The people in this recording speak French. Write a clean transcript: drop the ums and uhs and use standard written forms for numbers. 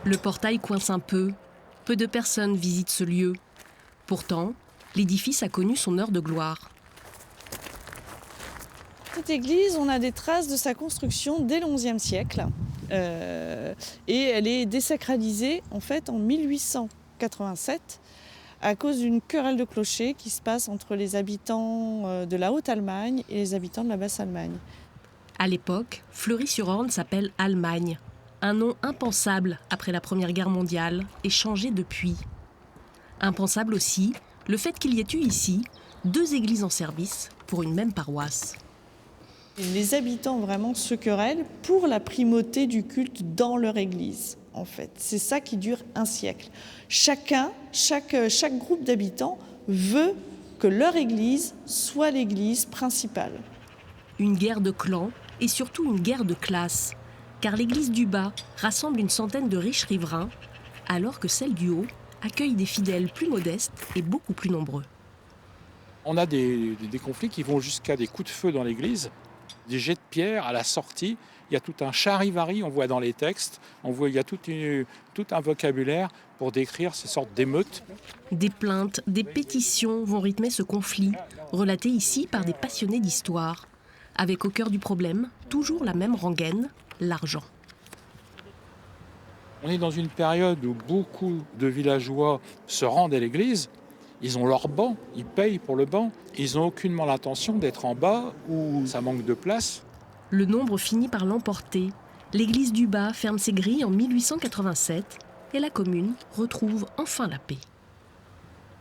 Le portail coince un peu. Peu de personnes visitent ce lieu. Pourtant, l'édifice a connu son heure de gloire. Cette église, on a des traces de sa construction dès le XIe siècle. Et elle est désacralisée en fait en 1887 à cause d'une querelle de clocher qui se passe entre les habitants de la Haute-Allemagne et les habitants de la Basse-Allemagne. À l'époque, Fleury-sur-Orne s'appelle Allemagne. Un nom impensable après la Première Guerre mondiale et changé depuis. Impensable aussi le fait qu'il y ait eu ici 2 églises en service pour une même paroisse. Les habitants vraiment se querellent pour la primauté du culte dans leur église, en fait. C'est ça qui dure un siècle. Chaque groupe d'habitants veut que leur église soit l'église principale. Une guerre de clans et surtout une guerre de classe, car l'église du bas rassemble une centaine de riches riverains, alors que celle du haut accueille des fidèles plus modestes et beaucoup plus nombreux. On a des conflits qui vont jusqu'à des coups de feu dans l'église, des jets de pierre à la sortie. Il y a tout un charivari, on voit dans les textes, il y a tout un vocabulaire pour décrire ces sortes d'émeutes. Des plaintes, des pétitions vont rythmer ce conflit, relaté ici par des passionnés d'histoire, avec au cœur du problème toujours la même rengaine, l'argent. On est dans une période où beaucoup de villageois se rendent à l'église. Ils ont leur banc, ils payent pour le banc. Ils n'ont aucunement l'intention d'être en bas où ça manque de place. Le nombre finit par l'emporter. L'église du bas ferme ses grilles en 1887 et la commune retrouve enfin la paix.